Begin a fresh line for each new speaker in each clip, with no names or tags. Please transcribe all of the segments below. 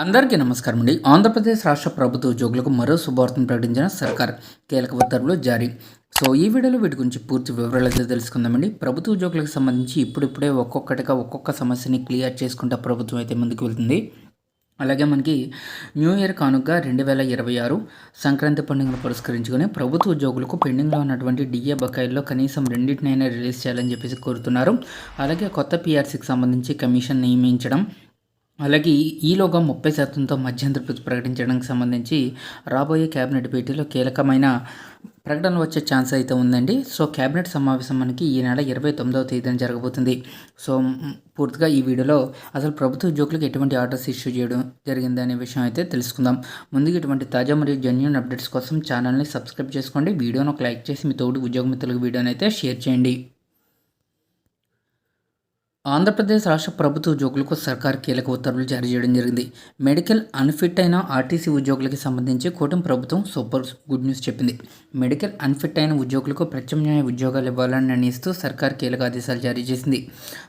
అందరికీ నమస్కారం అండి. ఆంధ్రప్రదేశ్ రాష్ట్ర ప్రభుత్వ ఉద్యోగులకు మరో శుభవార్తను ప్రకటించిన సర్కార్. కీలక ఉత్తర్వులు జారీ. సో ఈ వీడియోలో వీటి గురించి పూర్తి వివరాలు అయితే తెలుసుకుందామండి. ప్రభుత్వ ఉద్యోగులకు సంబంధించి ఇప్పుడిప్పుడే ఒక్కొక్కటిగా ఒక్కొక్క సమస్యని క్లియర్ చేసుకుంటా ప్రభుత్వం అయితే ముందుకు వెళ్తుంది. అలాగే మనకి న్యూ ఇయర్ కానుకగా 2026 సంక్రాంతి పండుగను పురస్కరించుకొని ప్రభుత్వ ఉద్యోగులకు పెండింగ్లో ఉన్నటువంటి డిఏ బకాయిల్లో కనీసం రెండింటినైనా రిలీజ్ చేయాలని చెప్పేసి కోరుతున్నారు. అలాగే కొత్త పిఆర్సీకి సంబంధించి కమిషన్ నియమించడం, అలాగే ఈలోగా 30%తో మధ్యంతర వృత్తి ప్రకటించడానికి సంబంధించి రాబోయే కేబినెట్ భేటీలో కీలకమైన ప్రకటనలు వచ్చే ఛాన్స్ అయితే ఉందండి. సో కేబినెట్ సమావేశం మనకి ఈ నెల 29వ తేదీన జరగబోతుంది. సో పూర్తిగా ఈ వీడియోలో అసలు ప్రభుత్వ ఉద్యోగులకు ఎటువంటి ఆర్డర్స్ ఇష్యూ చేయడం జరిగింది అనే విషయం అయితే తెలుసుకుందాం. ముందుగా ఇటువంటి తాజా మరియు జెన్యూన్ అప్డేట్స్ కోసం ఛానల్ని సబ్స్క్రైబ్ చేసుకోండి. వీడియోను ఒక లైక్ చేసి మీ తోటి ఉద్యోగ మిత్రులకు వీడియోని అయితే షేర్ చేయండి. ఆంధ్రప్రదేశ్ రాష్ట్ర ప్రభుత్వ ఉద్యోగులకు సర్కార్ కీలక ఉత్తర్వులు జారీ చేయడం జరిగింది. మెడికల్ అన్ఫిట్ అయిన ఆర్టీసీ ఉద్యోగులకి సంబంధించి కూటమి ప్రభుత్వం సూపర్ గుడ్ న్యూస్ చెప్పింది. మెడికల్ అన్ఫిట్ అయిన ఉద్యోగులకు ప్రత్యామ్నాయ ఉద్యోగాలు ఇవ్వాలని నిర్ణయిస్తూ సర్కార్ కీలక ఆదేశాలు జారీ చేసింది.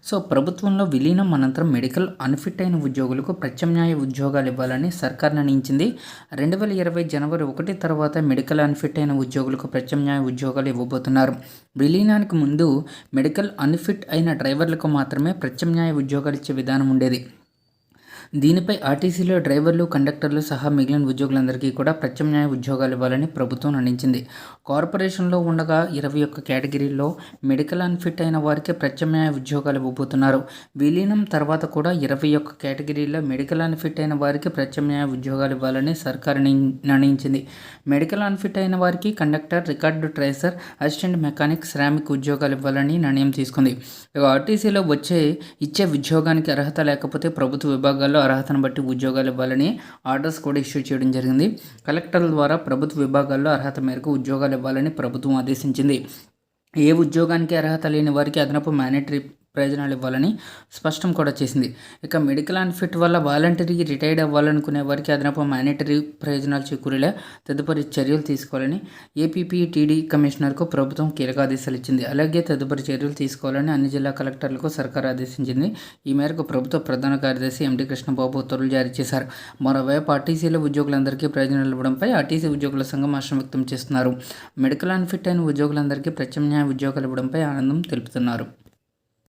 సో ప్రభుత్వంలో విలీనం అనంతరం మెడికల్ అన్ఫిట్ అయిన ఉద్యోగులకు ప్రత్యామ్నాయ ఉద్యోగాలు ఇవ్వాలని సర్కార్ నిర్ణయించింది. 2020 జనవరి 1 తర్వాత మెడికల్ అన్ఫిట్ అయిన ఉద్యోగులకు ప్రత్యామ్నాయ ఉద్యోగాలు ఇవ్వబోతున్నారు. విలీనానికి ముందు మెడికల్ అన్ఫిట్ అయిన డ్రైవర్లకు మాత్రమే ప్రత్యామ్నాయ ఉద్యోగాలు ఇచ్చే విధానం ఉండేది. దీనిపై ఆర్టీసీలో డ్రైవర్లు, కండక్టర్లు సహా మిగిలిన ఉద్యోగులందరికీ కూడా ప్రత్యామ్నాయ ఉద్యోగాలు ఇవ్వాలని ప్రభుత్వం నిర్ణయించింది. కార్పొరేషన్లో ఉండగా 21 కేటగిరీల్లో మెడికల్ అన్ఫిట్ అయిన వారికి ప్రత్యామ్నాయ ఉద్యోగాలు ఇవ్వబోతున్నారు. విలీనం తర్వాత కూడా 21 కేటగిరీల్లో మెడికల్ అన్ఫిట్ అయిన వారికి ప్రత్యామ్నాయ ఉద్యోగాలు ఇవ్వాలని సర్కారు నిర్ణయించింది. మెడికల్ అన్ఫిట్ అయిన వారికి conductor, record tracer, assistant mechanic, Shramik ఉద్యోగాలు ఇవ్వాలని నిర్ణయం తీసుకుంది. ఆర్టీసీలో ఇచ్చే ఉద్యోగానికి అర్హత లేకపోతే ప్రభుత్వ విభాగాల్లో అర్హతను బట్టి ఉద్యోగాలు ఇవ్వాలని ఆర్డర్స్ కూడా ఇష్యూ చేయడం జరిగింది. కలెక్టర్ల ద్వారా ప్రభుత్వ విభాగాల్లో అర్హత మేరకు ఉద్యోగాలు ఇవ్వాలని ప్రభుత్వం ఆదేశించింది. ఏ ఉద్యోగానికి అర్హత లేని వారికి అదనపు మానిటరీ ప్రయోజనాలు ఇవ్వాలని స్పష్టం కూడా చేసింది. ఇక మెడికల్ అన్ఫిట్ వల్ల వాలంటరీ రిటైర్డ్ అవ్వాలనుకునే వారికి అదనపు మానిటరీ ప్రయోజనాలు చేకూరేలా తదుపరి చర్యలు తీసుకోవాలని ఏపీపీటీడీ కమిషనర్కు ప్రభుత్వం కీలక ఆదేశాలు ఇచ్చింది. అలాగే తదుపరి చర్యలు తీసుకోవాలని అన్ని జిల్లా కలెక్టర్లకు సర్కార్ ఆదేశించింది. ఈ మేరకు ప్రభుత్వ ప్రధాన కార్యదర్శి ఎండి కృష్ణబాబు ఉత్తర్వులు జారీ చేశారు. మరోవైపు ఆర్టీసీలో ఉద్యోగులందరికీ ప్రయోజనాలు ఇవ్వడంపై ఆర్టీసీ ఉద్యోగుల సంఘం హర్షం వ్యక్తం చేస్తున్నారు. మెడికల్ అన్ఫిట్ అయిన ఉద్యోగులందరికీ ప్రత్యామ్నాయ ఉద్యోగాలు ఇవ్వడంపై ఆనందం తెలుపుతున్నారు.